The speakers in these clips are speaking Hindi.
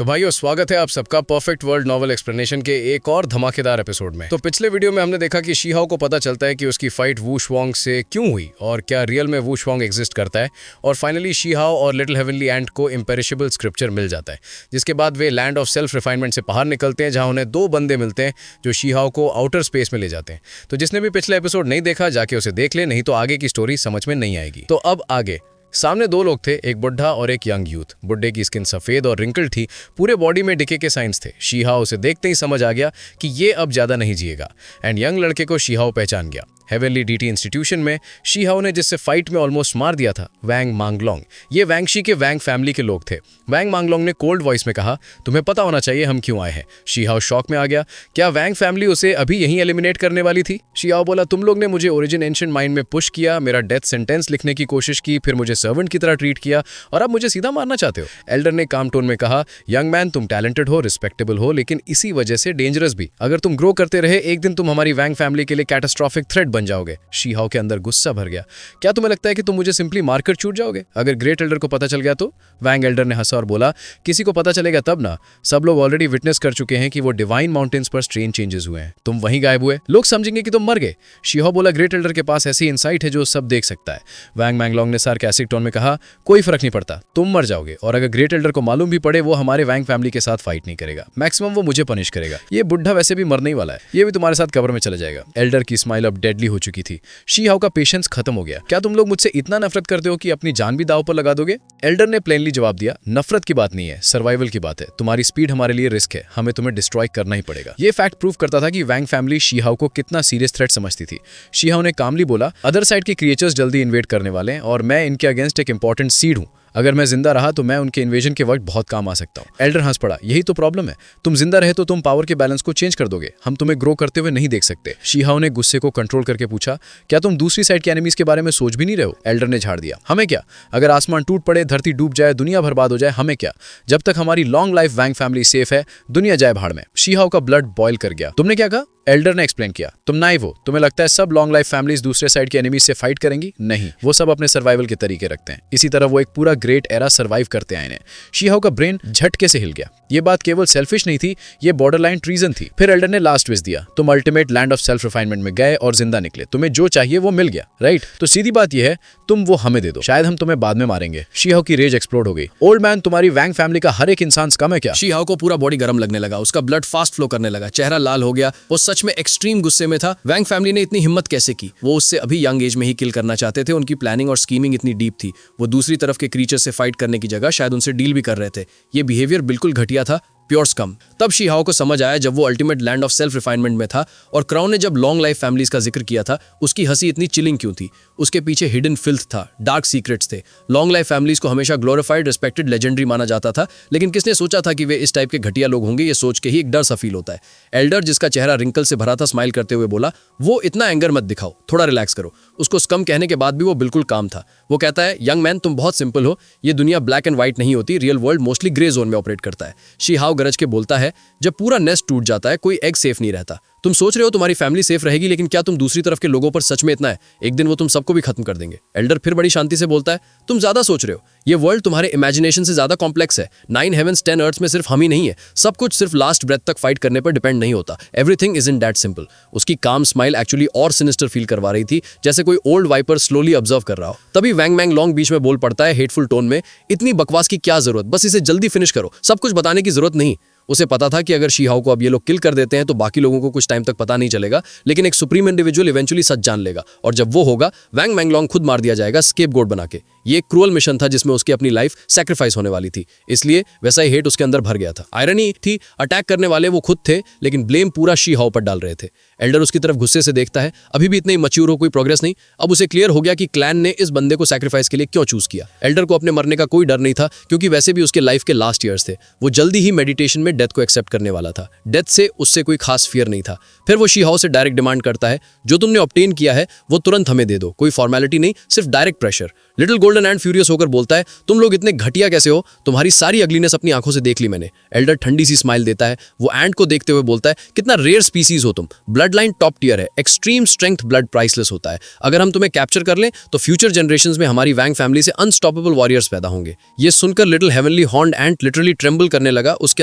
तो भाइयों, स्वागत है आप सबका परफेक्ट वर्ल्ड नॉवल एक्सप्लेनेशन के एक और धमाकेदार एपिसोड में। तो पिछले वीडियो में हमने देखा कि शी हाओ को पता चलता है कि उसकी फाइट वू शुआंग से क्यों हुई और क्या रियल में वू शुआंग एग्जिस्ट करता है, और फाइनली शी हाओ और लिटिल हेवनली एंट को इम्पेरिशेबल स्क्रिप्चर मिल जाता है, जिसके बाद वे लैंड ऑफ सेल्फ रिफाइनमेंट से बाहर निकलते हैं, जहां उन्हें दो बंदे मिलते हैं जो शी हाओ को आउटर स्पेस में ले जाते हैं। तो जिसने भी पिछला एपिसोड नहीं देखा जाके उसे देख ले, नहीं तो आगे की स्टोरी समझ में नहीं आएगी। तो अब आगे सामने दो लोग थे, एक बुढ़ा और एक यंग यूथ। बुढ़े की स्किन सफेद और रिंकल थी, पूरे बॉडी में डिके के साइंस थे। शी हाओ उसे देखते ही समझ आ गया कि ये अब ज्यादा नहीं जिएगा, एंड यंग लड़के को शी हाओ पहचान गया। हेवनली डीटी इंस्टीट्यूशन में शी हाओ ने जिससे फाइट में ऑलमोस्ट मार दिया था, वैंग मांगलोंग। ये वैंगशी के वैंग फैमिली के लोग थे। वैंग मांगलोंग ने कोल्ड वॉइस में कहा, तुम्हें पता होना चाहिए हम क्यों आए हैं। शी हाओ शॉक में आ गया, क्या वैंग फैमिली उसे अभी यहीं एलिमिनेट करने वाली थी? शी हाओ बोला, तुम लोग ने मुझे ओरिजिन एंशिएंट माइंड में पुश किया, मेरा डेथ सेंटेंस लिखने की कोशिश की, फिर मुझे सर्वेंट की तरह ट्रीट किया, और अब मुझे सीधा मारना चाहते हो। एल्डर ने काम टोन में कहा, यंग मैन, तुम टैलेंटेड हो, रिस्पेक्टेबल हो, लेकिन इसी वजह से डेंजरस भी। अगर तुम ग्रो करते रहे, एक दिन तुम हमारी वैंग फैमिली के लिए कैटास्ट्रॉफिक थ्रेट बन जाओगे। शी हाओ के अंदर गुस्सा भर गया। क्या तुम्हें लगता है कि तुम मुझे सिंपली मारकर छूट जाओगे? अगर ग्रेट एल्डर को पता चल गया तो? वैंग एल्डर ने हंसा और बोला, किसी को पता चलेगा तब ना। सब लोग ऑलरेडी विटनेस कर चुके हैं कि वो डिवाइन माउंटेन्स पर स्ट्रेंज चेंजेस हुए हैं। तुम वहीं गायब हुए, लोग समझेंगे कि तुम मर गए। शी हाओ बोला, ग्रेट एल्डर के पास ऐसी इंसाइट है जो सब देख सकता है। वैंग मैंगलोंग ने सार्कास्टिक टोन में कहा, कोई फर्क नहीं पड़ता, तुम मर जाओगे, और अगर ग्रेट एल्डर को मालूम भी पड़े, वो हमारे वैंग फैमिली के साथ फाइट नहीं करेगा। मैक्सिमम वो मुझे पनिश करेगा। ये बुढ़ा वैसे भी मरने ही वाला है, ये भी तुम्हारे साथ कब्र में चला जाएगा। एल्डर की स्माइल अब डेडली हो चुकी थी। शी हाओ का पेशेंस खत्म हो गया। क्या तुम लोग मुझसे इतना नफरत करते हो कि अपनी जान भी दांव पर लगा दोगे? एल्डर ने प्लेनली जवाब दिया, नफरत की बात नहीं है, सर्वाइवल की बात है। तुम्हारी स्पीड हमारे लिए रिस्क है, हमें तुम्हें डिस्ट्रॉय करना ही पड़ेगा। ये फैक्ट प्रूव करता था कि वैंग फैमिली शी हाओ को कितना सीरियस थ्रेट समझती थी। शी हाओ ने कामली बोला, अदर साइड के क्रिएचर्स जल्दी इन्वेड करने वाले हैं, और मैं इनके अगेंस्ट एक इंपॉर्टेंट सीड हूं। अगर मैं जिंदा रहा तो मैं उनके इन्वेजन के वक्त बहुत काम आ सकता हूँ। एल्डर हंस पड़ा, यही तो प्रॉब्लम है, तुम जिंदा रहे तो तुम पावर के बैलेंस को चेंज कर दोगे, हम तुम्हें ग्रो करते हुए नहीं देख सकते। शी हाओ ने गुस्से को कंट्रोल करके पूछा, क्या तुम दूसरी साइड के एनिमीज के बारे में सोच भी नहीं रहे हो? एल्डर ने झाड़ दिया, हमें क्या? अगर आसमान टूट पड़े, धरती डूब जाए, दुनिया बर्बाद हो जाए, हमें क्या? जब तक हमारी लॉन्ग लाइफ वैंग फैमिली सेफ है, दुनिया जाए भाड़ में। शी हाओ का ब्लड बॉयल कर गया। तुमने क्या कहा? एल्डर ने एक्सप्लेन किया, तुम नाइव हो, तुम्हें लगता है सब लॉन्ग लाइफ फैमिलीज दूसरे साइड के एनिमीज से फाइट करेंगी? नहीं, वो सब अपने सर्वाइवल के तरीके रखते हैं। इसी तरह वो एक पूरा ग्रेट एरा सर्वाइव करते आए हैं। शी हाओ का ब्रेन झटके से हिल गया। ये बात केवल सेल्फिश नहीं थी, ये बॉर्डरलाइन ट्रीजन थी। फिर एल्डर ने लास्ट विश दिया, तुम ultimate land of self refinement में गए और जिंदा निकले, तुम्हें जो चाहिए वो मिल गया, राइट? तो सीधी बात यह है, तुम वो हमें दे दो, शायद हम तुम्हें बाद में मारेंगे। शी हाओ की रेज एक्सप्लोड हो गई। ओल्ड मैन, तुम्हारी वैंग फैमिली का हर एक इंसान कम है क्या? शी हाओ को पूरा बॉडी गर्म लगने लगा, उसका ब्लड फास्ट फ्लो करने लगा, चेहरा लाल हो गया। वो सच में एक्सट्रीम गुस्से में था। वैंग फैमिली ने इतनी हिम्मत कैसे की? वो उससे अभी यंग एज में ही किल करना चाहते थे। उनकी प्लानिंग और स्कीमिंग इतनी डीप थी। वो दूसरी तरफ के क्रीचर से फाइट करने की जगह शायद उनसे डील भी कर रहे थे। ये बिहेवियर बिल्कुल घटिया था, प्योर स्कम। तब शी हाओ को समझ आया जब वो ultimate land of self refinement में था, और क्राउन ने जब लॉन्ग लाइफ फैमिलीज का जिक्र किया था, उसकी हंसी इतनी चिलिंग क्यों थी? उसके पीछे हिडन फिल्थ था, डार्क सीक्रेट्स थे। लॉन्ग लाइफ फैमिलीज को हमेशा ग्लोरिफाइड, रिस्पेक्टेड, लेजेंडरी माना जाता था, लेकिन किसने सोचा था कि वे इस टाइप के घटिया लोग होंगे? ये सोच के ही एक डर सा फील होता है। एल्डर, जिसका चेहरा रिंकल से भरा था, स्माइल करते हुए बोला, वो इतना एंगर मत दिखाओ, थोड़ा रिलैक्स करो। उसको स्कम कहने के बाद भी वो बिल्कुल काम था। वो कहता है, यंग मैन, तुम बहुत सिंपल हो, ये दुनिया ब्लैक एंड व्हाइट नहीं होती, real world mostly grey zone में ऑपरेट करता है। शी हाओ गरज के बोलता है, जब पूरा नेस्ट टूट जाता है, कोई एग सेफ नहीं रहता। तुम सोच रहे हो तुम्हारी फैमिली सेफ रहेगी, लेकिन क्या तुम दूसरी तरफ के लोगों पर सच में इतना है? एक दिन वो तुम सबको भी खत्म कर देंगे। एल्डर फिर बड़ी शांति से बोलता है, तुम ज्यादा सोच रहे हो, ये वर्ल्ड तुम्हारे इमेजिनेशन से ज्यादा कॉम्प्लेक्स है। 9 हेवंस 10 अर्थ्स में सिर्फ हम ही नहीं है, सब कुछ सिर्फ लास्ट ब्रेथ तक फाइट करने पर डिपेंड नहीं होता। Everything isn't that simple. उसकी काम स्माइल एक्चुअली और सिनिस्टर फील करवा रही थी, जैसे कोई ओल्ड वाइपर स्लोली ऑब्जर्व कर रहा हो। तभी वैंग मैंगलोंग बीच में बोल पड़ता है हेटफुल टोन में, इतनी बकवास की क्या जरूरत, बस इसे जल्दी फिनिश करो, सब कुछ बताने की जरूरत नहीं। उसे पता था कि अगर शी हाओ को अब ये लोग किल कर देते हैं तो बाकी लोगों को कुछ टाइम तक पता नहीं चलेगा, लेकिन एक सुप्रीम इंडिविजुअल इवेंचुअली सच जान लेगा, और जब वो होगा, वैंग मैंगलोंग खुद मार दिया जाएगा स्केपगोट बना के। ये एक क्रूअल मिशन था जिसमें उसकी अपनी लाइफ सैक्रिफाइस होने वाली थी, इसलिए वैसा ही हेट उसके अंदर भर गया था। आयरनी थी, अटैक करने वाले वो खुद थे, लेकिन ब्लेम पूरा शी हाओ पर डाल रहे थे। एल्डर उसकी तरफ गुस्से से देखता है, अभी भी इतने मच्योर हो, कोई प्रोग्रेस नहीं। अब उसे क्लियर हो गया कि क्लैन ने इस बंदे को सैक्रिफाइस के लिए क्यों चूज किया। एल्डर को अपने मरने का कोई डर नहीं था, क्योंकि वैसे भी उसके लाइफ के लास्ट ईयर्स थे। वो जल्दी ही मेडिटेशन में डेथ को एक्सेप्ट करने वाला था। डेथ से उससे कोई खास फियर नहीं था। फिर वो शी हाओ से डायरेक्ट डिमांड करता है, जो तुमने ऑब्टेन किया है वो तुरंत हमें दे दो, कोई फॉर्मेलिटी नहीं, सिर्फ direct pressure. Little gold golden and furious होकर बोलता है, तुम लोग इतने घटिया कैसे हो, तुम्हारी सारी अगलीनेस अपनी आंखों से देख ली मैंने। एल्डर ठंडी सी स्माइल देता है, वो एंट को देखते हुए बोलता है, कितना रेयर स्पीसीज हो तुम, ब्लड लाइन टॉप टियर है, एक्सट्रीम स्ट्रेंथ ब्लड प्राइसलेस होता है, अगर हम तुम्हें कैप्चर कर लें तो फ्यूचर जनरेशंस में हमारी वैंग फैमिली से अनस्टॉपेबल वॉरियर्स पैदा होंगे। ये सुनकर लिटिल हेवनली हॉर्न्ड एंट लिटरली ट्रेम्बल करने लगा, उसके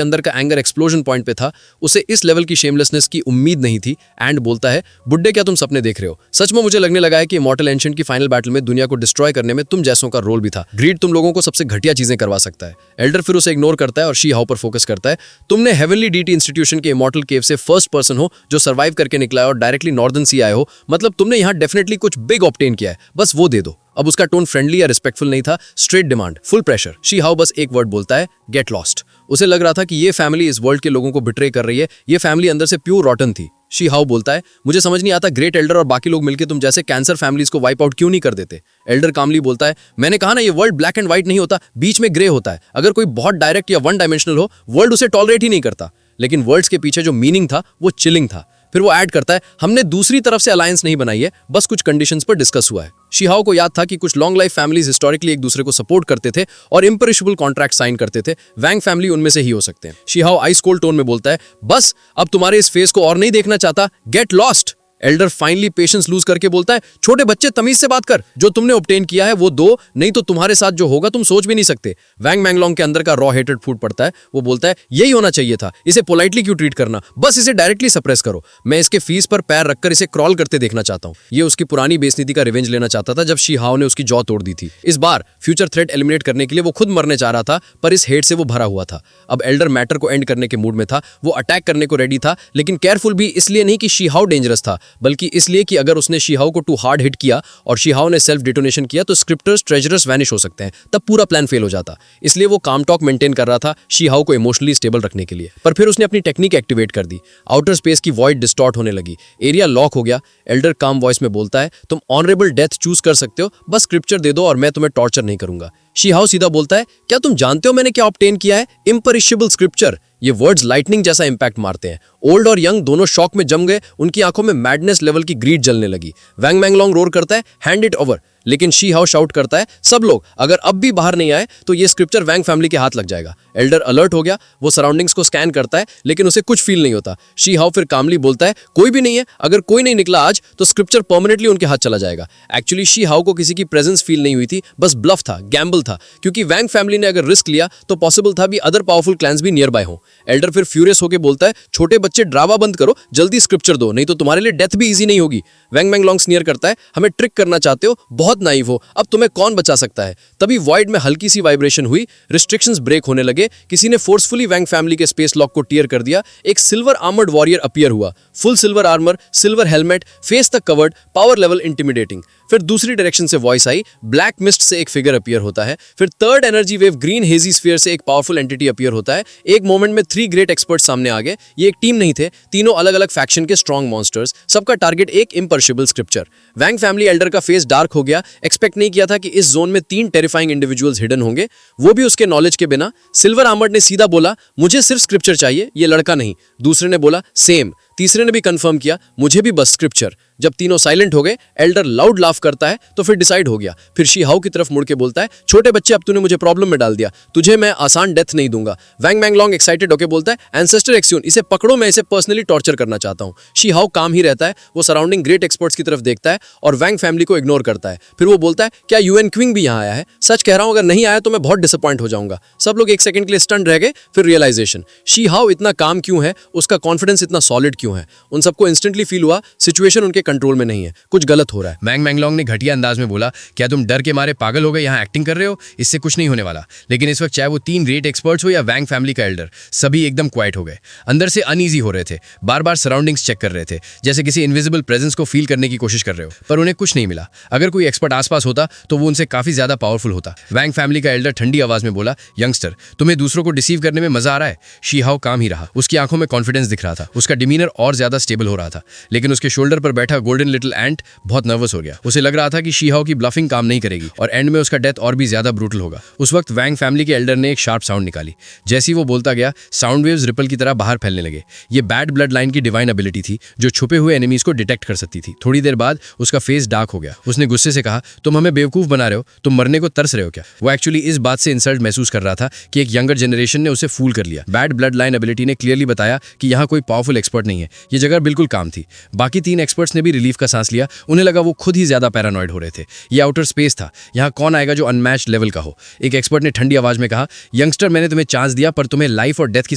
अंदर का एंगर एक्सप्लोजन पॉइंट पे था, उसे इस लेवल की शेमलेसनेस की उम्मीद नहीं थी। एंट बोलता है, बुड्ढे क्या तुम सपने देख रहे हो, सच में मुझे लगने लगा है कि इमॉर्टल एंशिएंट की फाइनल बैटल में दुनिया को डिस्ट्रॉय करने में तुम जैसों का रोल भी था, ग्रीड तुम लोगों को सबसे घटिया चीजें करवा सकता है। एल्डर फिर उसे इग्नोर करता है और शी हाउ पर फोकस करता है, तुमने हेवनली डीटी इंस्टीट्यूशन के इमॉर्टल केव से फर्स्ट पर्सन हो जो सर्वाइव करके निकला है और डायरेक्टली नॉर्दर्न सी आए हो, मतलब तुमने यहाँ डेफिनेटली कुछ बिग ऑब्टेन किया है, बस वो दे दो। अब उसका टोन फ्रेंडली या रिस्पेक्टफुल नहीं था, straight demand, full pressure. She how बस एक वर्ड बोलता है, गेट लॉस्ट। उसे लग रहा था कि ये फैमिली इस वर्ल्ड के लोगों को बिट्रे कर रही है, ये फैमिली अंदर से प्योर रॉटन थी। शी हाउ बोलता है, मुझे समझ नहीं आता ग्रेट एल्डर और बाकी लोग मिलकर तुम जैसे कैंसर फैमिलीज को वाइप आउट क्यों नहीं कर देते। एल्डर कामली बोलता है, मैंने कहा ना ये वर्ल्ड ब्लैक एंड व्हाइट नहीं होता, बीच में ग्रे होता है, अगर कोई बहुत डायरेक्ट या वन डायमेंशनल हो वर्ल्ड उसे टॉलरेट ही नहीं करता। लेकिन वर्ड्स के पीछे जो मीनिंग था वो चिलिंग था। फिर वो ऐड करता है, हमने दूसरी तरफ से अलायंस नहीं बनाई है, बस कुछ कंडीशंस पर डिस्कस हुआ है। शी हाउ को याद था कि कुछ लॉन्ग लाइफ फैमिलीज हिस्टोरिकली एक दूसरे को सपोर्ट करते थे और इम्पेरिशेबल कॉन्ट्रैक्ट साइन करते थे, वैंग फैमिली उनमें से ही हो सकते हैं। She how ice cold tone में बोलता है, बस अब तुम्हारे इस फेस को और नहीं देखना चाहता, get lost. Elder finally patience lose करके बोलता है, छोटे बच्चे तमीज से बात कर, जो तुमने ऑब्टेन किया है वो दो, नहीं तो तुम्हारे साथ जो होगा तुम सोच भी नहीं सकते। वैंग मैंगलोंग के अंदर का रॉ हेटेड फूड पड़ता है, वो बोलता है, यही होना चाहिए था, इसे पोलाइटली क्यों ट्रीट करना, बस इसे डायरेक्टली सप्रेस करो, मैं इसके फीस पर पैर रखकर इसे क्रॉल करते देखना चाहता हूँ। ये उसकी पुरानी बेसनीति का रिवेंज लेना चाहता था जब शी हाउ ने उसकी जॉ तोड़ दी थी। इस बार फ्यूचर थ्रेट एलिमिनेट करने के लिए वो खुद मरने चाह रहा था, पर इस हेट से वो भरा हुआ था। अब एल्डर मैटर को एंड करने के मूड में था, वो अटैक करने को रेडी था, लेकिन केयरफुल भी इसलिए नहीं कि शी हाउ डेंजरस था, बल्कि इसलिए कि अगर उसने शी हाउ को टू हार्ड हिट किया और शी हाउ ने सेल्फ डिटोनेशन किया तो स्क्रिप्टर्स ट्रेजरर्स वैनिश हो सकते हैं, तब पूरा प्लान फेल हो जाता। इसलिए वो काम टॉक मेंटेन कर रहा था शी हाउ को इमोशनली स्टेबल रखने के लिए। पर फिर उसने अपनी टेक्निक एक्टिवेट कर दी, आउटर स्पेस की वॉइड डिस्टॉर्ट होने लगी, एरिया लॉक हो गया। एल्डर काम वॉइस में बोलता है, तुम ऑनरेबल डेथ चूज कर सकते हो, बस स्क्रिप्चर दे दो और मैं तुम्हें टॉर्चर नहीं करूंगा। शी हाउ सीधा बोलता है, क्या तुम जानते हो मैंने क्या ऑब्टेन किया है, इम्पेरिशेबल स्क्रिप्चर। ये वर्ड्स लाइटनिंग जैसा इंपैक्ट मारते हैं। ओल्ड और यंग दोनों शॉक में जम गए, उनकी आंखों में मैडनेस लेवल की ग्रीड जलने लगी। वैंग मैंगलोंग रोर करता है, हैंड इट ओवर, लेकिन शी हाउ शाउट करता है, सब लोग अगर अब भी बाहर नहीं आए तो ये स्क्रिप्चर वैंग फैमिली के हाथ लग जाएगा। एल्डर अलर्ट हो गया, वो सराउंडिंग्स को स्कैन करता है, लेकिन उसे कुछ फील नहीं होता। शी हाउ फिर कामली बोलता है, कोई भी नहीं है, अगर कोई नहीं निकला आज तो स्क्रिप्चर परमानेंटली उनके हाथ चला जाएगा। एक्चुअली शी हाउ को किसी की प्रेजेंस फील नहीं हुई थी, बस ब्लफ था, गैम्बल था, क्योंकि वैंग फैमिली ने अगर रिस्क लिया तो पॉसिबल था भी अदर पावरफुल क्लैंस भी नियर बाय हो। एल्डर फिर फ्यूरियस होकर बोलता है, छोटे बच्चे ड्रामा बंद करो, जल्दी स्क्रिप्चर दो, नहीं तो तुम्हारे लिए डेथ भी इजी नहीं होगी। वैंग मैंगलोंग स्नियर करता है, हमें ट्रिक करना चाहते हो, बहुत नाइव हो, अब तुम्हें कौन बचा सकता है। तभी वॉइड में हल्की सी वाइब्रेशन हुई, रिस्ट्रिक्शंस ब्रेक होने लगे, किसी ने फोर्सफुली वैंग फैमिली के स्पेस लॉक को टियर कर दिया। एक सिल्वर आर्मर्ड वॉरियर अपीयर हुआ, full silver armour, silver helmet, face तक कवर्ड, पावर लेवल इंटिमिडेटिंग। फिर दूसरी डायरेक्शन से वॉइस आई, ब्लैक मिस्ट से एक फिगर अपीयर होता है। फिर third energy wave green hazy sphere से एक पावरफुल एंटिटी अपीयर होता है। एक मोमेंट में 3 ग्रेट एक्सपर्ट सामने आ गए। ये एक टीम नहीं थे, तीनों अलग अलग फैक्शन के स्ट्रॉन्ग मॉन्स्टर्स, सबका टारगेट एक इम्पर्शिबल स्क्रिप्चर। वैंग फैमिली एल्डर का फेस डार्क हो गया, एक्सपेक्ट नहीं किया था कि इस जोन में 3 टेरिफाइंग इंडिविजुअल्स हिडन होंगे, वो भी उसके नॉलेज के बिना। सिल्वर आर्मर्ड ने सीधा बोला, मुझे सिर्फ स्क्रिप्चर चाहिए, ये लड़का नहीं। दूसरे ने बोला सेम, तीसरे ने भी कंफर्म किया, मुझे भी बस स्क्रिप्चर। जब तीनों साइलेंट हो गए, एल्डर लाउड लाफ करता है, तो फिर डिसाइड हो गया। फिर शी हाउ की तरफ मुड़ के बोलता है, छोटे बच्चे अब तूने मुझे प्रॉब्लम में डाल दिया, तुझे मैं आसान डेथ नहीं दूंगा। वैंग मैंगलोंग एक्साइटेड होकर बोलता है, एंसेस्टर एक्सियन, इसे पकड़ो, मैं इसे पर्सनली टॉर्चर करना चाहता हूं। शी हाउ काम ही रहता है, वो सराउंडिंग ग्रेट एक्सपर्ट्स की तरफ देखता है और वैंग फैमिली को इग्नोर करता है। फिर वो बोलता है, क्या यूएन क्विंग भी यहाँ आया है? सच कह रहा हूं, अगर नहीं आया तो मैं बहुत डिसअपॉइंट हो जाऊंगा। सब लोग एक सेकंड के लिए स्टन रह गए, फिर रियलाइजेशन, शी हाउ इतना काम क्यों है, उसका कॉन्फिडेंस इतना सॉलिड क्यों है। उन सबको इंस्टेंटली फील हुआ सिचुएशन उनके कंट्रोल में नहीं है, कुछ गलत हो रहा है। वैंग मैंगलोंग ने घटिया अंदाज में बोला, क्या तुम डर के मारे पागल हो गए, यहाँ एक्टिंग कर रहे हो, इससे कुछ नहीं होने वाला। लेकिन इस वक्त चाहे वो 3 ग्रेट एक्सपर्ट्स हो या वैंग फैमिली का एल्डर, सभी एकदम क्वाइट हो गए, अंदर से अनईजी हो रहे थे, बार बार सराउंडिंग्स चेक कर रहे थे, जैसे किसी इनविजिबल प्रेजेंस को फील करने की कोशिश कर रहे हो, पर उन्हें कुछ नहीं मिला। अगर कोई एक्सपर्ट आसपास होता तो वो उनसे काफी ज्यादा पावरफुल होता। वैंग फैमिली का एल्डर ठंडी आवाज में बोला, यंगस्टर, तुम्हें दूसरों को डिसीव करने में मजा आ रहा है। शी हाउ काम ही रहा, उसकी आंखों में कॉन्फिडेंस दिख रहा था, उसका डिमीनर और ज्यादा स्टेबल हो रहा था, लेकिन उसके शोल्डर पर बैठा गोल्डन लिटिल एंट बहुत नर्वस हो गया। उसे लग रहा था कि शी हाओ की ब्लफिंग काम नहीं करेगी और एंड में उसका डेथ और भी ज्यादा ब्रूटल होगा। उस वक्त वैंग फैमिली के एल्डर ने एक शार्प साउंड निकाली। जैसे ही वो बोलता गया, साउंड वेव्स रिपल की तरह बाहर फैलने लगे। ये बैड ब्लड लाइन की डिवाइन एबिलिटी थी जो छुपे हुए एनिमीज को डिटेक्ट कर सकती थी। थोड़ी देर बाद उसका फेस डार्क हो गया। उसने गुस्से से कहा, तुम हमें बेवकूफ बना रहे हो, तुम मरने को तरस रहे हो क्या? वो एक्चुअली इस बात से इंसल्ट महसूस कर रहा था कि एक यंगर जनरेशन ने उसे फूल कर लिया। बैड ब्लड लाइन एबिलिटी ने क्लियरली बताया कि यहाँ कोई पावरफुल एक्सपर्ट नहीं है, ये जगह बिल्कुल काम थी। बाकी 3 एक्सपर्ट्स ने भी रिलीफ का सांस लिया। उन्हें लगा वो खुद ही ज्यादा पैरानॉइड हो रहे थे। ये आउटर स्पेस था, यहाँ कौन आएगा जो अनमैच्ड लेवल का हो। एक एक्सपर्ट ने ठंडी आवाज में कहा, यंगस्टर मैंने तुम्हें चांस दिया पर तुम्हें लाइफ और डेथ की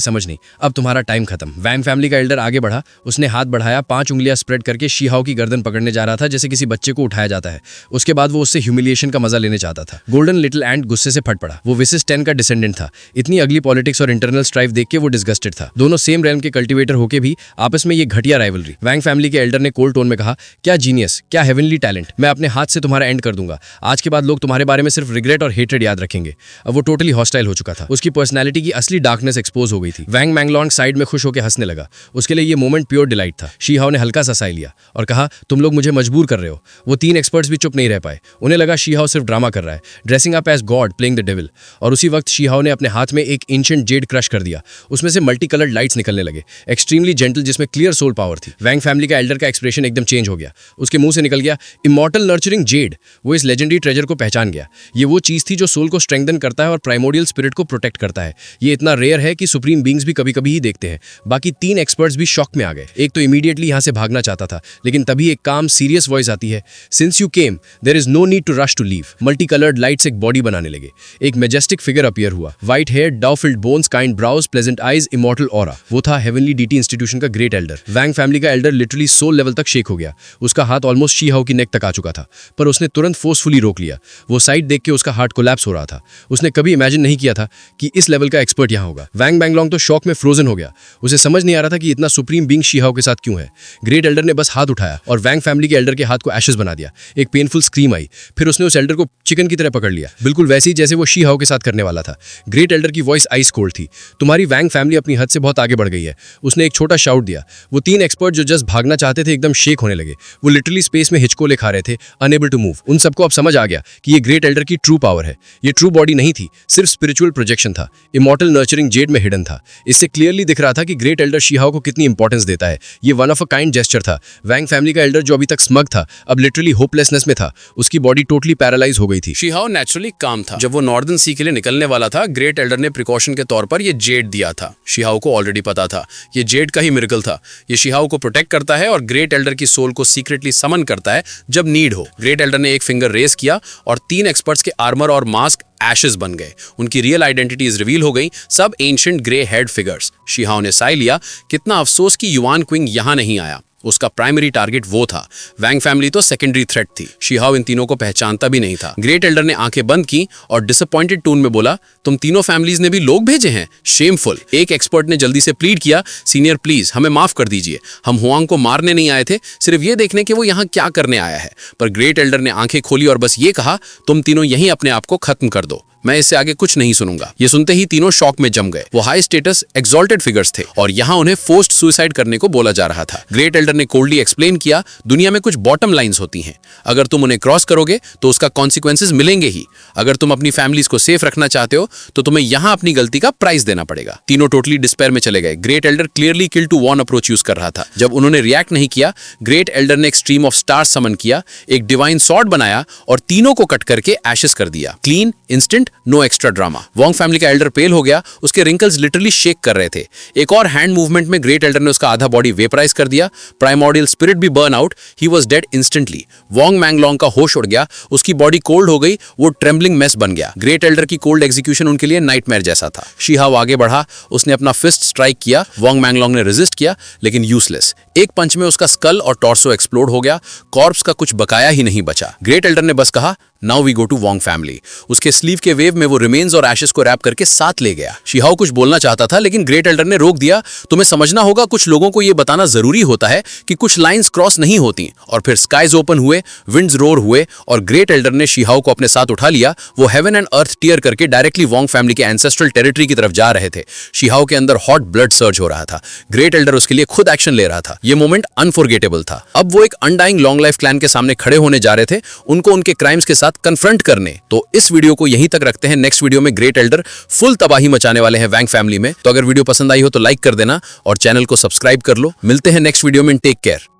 समझ नहीं, अब तुम्हारा टाइम खत्म। वैंग फैमिली का एल्डर आगे बढ़ा। उसने हाथ बढ़ाया, 5 उंगलियां स्प्रेड करके शी हाओ की गर्दन पकड़ने जा रहा था जैसे किसी बच्चे को उठाया जाता है। उसके बाद वो उससे ह्यूमिलिएशन का मजा लेने चाहता था। गोल्डन लिटिल एंट गुस्से से फट पड़ा। वो विसिस 10 का डिसेंडेंट था। इतनी अगली पॉलिटिक्स और इंटरनल स्ट्राइव देख के वो डिस्गस्टेड था। दोनों सेम रेलम के कल्टीवेटर होके भी आपस में ये घटिया राइवलरी। वैंग फैमिली के एल्डर ने कोल्ड टोन में कहा, क्या जीनियस, क्या हेवनली टैलेंट, मैं अपने हाथ से तुम्हारा एंड कर दूंगा। आज के बाद लोग तुम्हारे बारे में सिर्फ रिग्रेट और हेट्रेड याद रखेंगे। अब वो टोटली हॉस्टाइल हो चुका था। उसकी पर्सनैलिटी की असली डार्कनेस एक्सपोज हो गई थी। वैंग मैंगलोंग साइड में खुश होकर हंसने लगा। उसके लिए ये मोमेंट प्योर डिलाइट था। शी हाओ ने हल्का सा साई लिया और कहा, तुम लोग मुझे मजबूर कर रहे हो। वो 3 एक्सपर्ट्स भी चुप नहीं रह पाए। उन्हें लगा शी हाओ सिर्फ ड्रामा कर रहा है, dressing up as God playing the devil. और उसी वक्त शी हाओ ने अपने हाथ में एक एंशिएंट जेड क्रश कर दिया। उसमें से मल्टी कलर्ड लाइट्स निकलने लगे, एक्सट्रीमली जेंटल, जिसमें क्लियर सोल पावर थी। वैंग फैमिली का एल्डर का एक्सप्रेशन एकदम चेंज हो गया। उसके मुंह से निकल गया, इमॉर्टल नर्चरिंग जेड। वो इस लेजेंडरी ट्रेजर को पहचान गया। ये वो चीज थी जो सोल को स्ट्रेंथन करता है और प्राइमोडियल स्पिरिट को प्रोटेक्ट करता है। ये इतना रेयर है कि सुप्रीम बींग्स भी कभी कभी ही देखते हैं। बाकी 3 एक्सपर्ट्स भी शॉक में आ गए। एक तो इमीडिएटली यहां से भागना चाहता था, लेकिन तभी एक काम सीरियस वॉइस आती है, since you came there is no need to rush to leave. Multi coloured lights एक बॉडी बनाने लगे। एक मैजेस्टिक फिगर अपीयर हुआ, white hair, dao filled bones, kind brows, pleasant eyes, immortal aura. वो था हेवनली डीटी इंस्टीट्यूशन का ग्रेट एल्डर। वैंग फैमिली का एल्डर लिटरली सोल लेवल तक शेक हो गया। उसका हाथ ऑलमोस्ट शी हाओ की नेक तक आ चुका था, पर उसने तुरंत फोर्सफुली रोक लिया। वो साइड देख के उसका हार्ट कोलैप्स हो रहा था। उसने कभी इमेजिन नहीं किया था कि इस लेवल का एक्सपर्ट यहाँ होगा। वैंग बैंगलोंग तो शॉक में फ्रोजन हो गया। उसे समझ नहीं आ रहा था कि इतना सुप्रीम बीइंग शी हाओ के साथ क्यों है। ग्रेट एल्डर ने बस हाथ उठाया और वैंग फैमिली के एल्डर के हाथ को एशेस बना दिया। एक पेनफुल स्क्रीम आई, फिर उसने उस एल्डर को चिकन की तरह पकड़ लिया, बिल्कुल वैसे ही जैसे वो शी हाओ के साथ करने वाला था। ग्रेट एल्डर की वॉइस आइस कोल्ड थी, तुम्हारी वैंग फैमिली अपनी हद से बहुत आगे बढ़ गई है। उसने एक छोटा शाउट दिया। वो 3 एक्सपर्ट जो जस्ट भागना चाहते थे एकदम शेक होने लगे। वो लिटरली स्पेस में हिचकोले खा रहे थे, अनेबल टू मूव। उन सबको अब समझ आ गया कि ये ग्रेट एल्डर की ट्रू पावर है। ये ट्रू बॉडी नहीं थी, सिर्फ स्पिरिचुअल प्रोजेक्शन था। इमॉर्टल नर्चरिंग जेड में हिडन था। इससे क्लियरली दिख रहा था कि ग्रेट एल्डर शी हाओ को कितनी इंपॉर्टेंस देता है। ये one of a kind gesture था। वैंग फैमिली का एल्डर जो अभी तक स्मग था, अब लिटरली होपलेसनेस में था। उसकी बॉडी टोटली पैरालाइज हो गई थी। शी हाओ नेचुरली काम था। जब वो नॉर्दर्न सी के लिए निकलने वाला था, ग्रेट एल्डर ने प्रिकॉशन के तौर पर ये जेड दिया था। शी हाओ को ऑलरेडी पता था ये जेड का ही मिरेकल था। ये शी हाओ को प्रोटेक्ट करता है और ग्रेट एल्डर की सोल को सीक्रेटली समन करता है जब नीड हो। ग्रेट एल्डर ने एक फिंगर रेस किया और 3 एक्सपर्ट्स के आर्मर और मास्क एशेस बन गए। उनकी रियल आइडेंटिटीज रिवील हो गई, सब ancient grey head figures. She हाओ ने साई लिया, कितना अफसोस कि युआन क्विंग यहां नहीं आया। उसका प्राइमरी टारगेट वो था। वैंग फैमिली तो सेकेंडरी थ्रेट थी। शी हाओ इन तीनों को पहचानता भी नहीं था। ग्रेट एल्डर ने आंखें बंद की और डिसअपॉइंटेड टोन में बोला, तुम तीनों फैमिलीज ने भी लोग भेजे हैं, शेमफुल। एक एक्सपर्ट ने जल्दी से प्लीड किया, सीनियर प्लीज हमें माफ कर दीजिए, हम हुआंग को मारने नहीं आए थे, सिर्फ ये देखने कि वो यहाँ क्या करने आया है। पर ग्रेट एल्डर ने आंखें खोली और बस ये कहा, तुम तीनों यहीं अपने आप को खत्म कर दो, मैं इससे आगे कुछ नहीं सुनूंगा। ये सुनते ही तीनों शॉक में जम गए। वो हाई स्टेटस एक्सॉल्टेड फिगर्स थे और यहाँ उन्हें फोर्स्ड सुसाइड करने को बोला जा रहा था। ग्रेट एल्डर ने कोल्डली एक्सप्लेन किया, दुनिया में कुछ बॉटम लाइंस होती हैं, अगर तुम उन्हें क्रॉस करोगे तो उसका कॉन्सिक्वेंसेस मिलेंगे ही। अगर तुम अपनी फैमिलीज को सेफ रखना चाहते हो तो तुम्हें यहाँ अपनी गलती का प्राइस देना पड़ेगा। तीनों टोटली डिस्पेयर में चले गए। Great elder clearly kill to won approach use कर रहा था। जब उन्होंने रिएक्ट नहीं किया, ग्रेट एल्डर ने एक स्ट्रीम ऑफ स्टार्स समन किया, एक डिवाइन सॉर्ड बनाया और तीनों को कट करके एशेस कर दिया। Clean, instant, no extra drama. Wong family का एल्डर पेल हो गया, उसके रिंकल्स लिटरली शेक कर रहे थे। एक और हैंड मूवमेंट में ग्रेट एल्डर ने उसका आधा बॉडी वेपराइज कर दिया। प्राइमोर्डियल स्पिरिट भी burn out, he was dead instantly. Wong Manglong का होश उड़ गया, उसकी बॉडी कोल्ड हो गई, वो ट्रेम्बलिंग मेस बन गया। ग्रेट एल्डर की कोल्ड एग्जीक्यूशन उनके लिए नाइटमेयर जैसा था। शी हाओ आगे बढ़ा, उसने अपना फिस्ट स्ट्राइक किया। वोंग मैंगलोंग ने रेजिस्ट किया, लेकिन यूजलेस। एक पंच में उसका स्कल और टॉर्सो एक्सप्लोड हो गया। कॉर्प्स का कुछ बकाया ही नहीं बचा। ग्रेट एल्डर ने बस कहा, now we go to Wong family. उसके स्लीव के वेव में वो रिमेन्स और एशेस को रैप करके साथ ले गया। शिहाओ कुछ बोलना चाहता था लेकिन ग्रेट एल्डर ने रोक दिया। तुम्हें समझना होगा, कुछ लोगों को यह बताना जरूरी होता है कि कुछ लाइंस क्रॉस नहीं होती। और फिर स्काइज ओपन हुए, विंड्स रोर हुए और ग्रेट एल्डर ने शिहाओ को अपने साथ उठा लिया। वो हेवन एंड अर्थ टीयर करके डायरेक्टली वोंग फैमिली के एंसेस्ट्रल टेरिटरी की तरफ जा रहे थे। शिहाओ के अंदर हॉट ब्लड सर्ज हो रहा था। ग्रेट एल्डर उसके लिए खुद एक्शन ले रहा था। ये मोमेंट अनफॉरगेटेबल था। अब वो एक अनडाइंग लॉन्ग लाइफ क्लैन के सामने खड़े होने जा रहे थे, उनको उनके क्राइम्स के साथ कन्फ्रंट करने। तो इस वीडियो को यहीं तक रखते हैं। नेक्स्ट वीडियो में ग्रेट एल्डर फुल तबाही मचाने वाले हैं वैंग फैमिली में। तो अगर वीडियो पसंद आई हो तो लाइक कर देना और चैनल को सब्सक्राइब कर लो। मिलते हैं नेक्स्ट वीडियो में। Take care.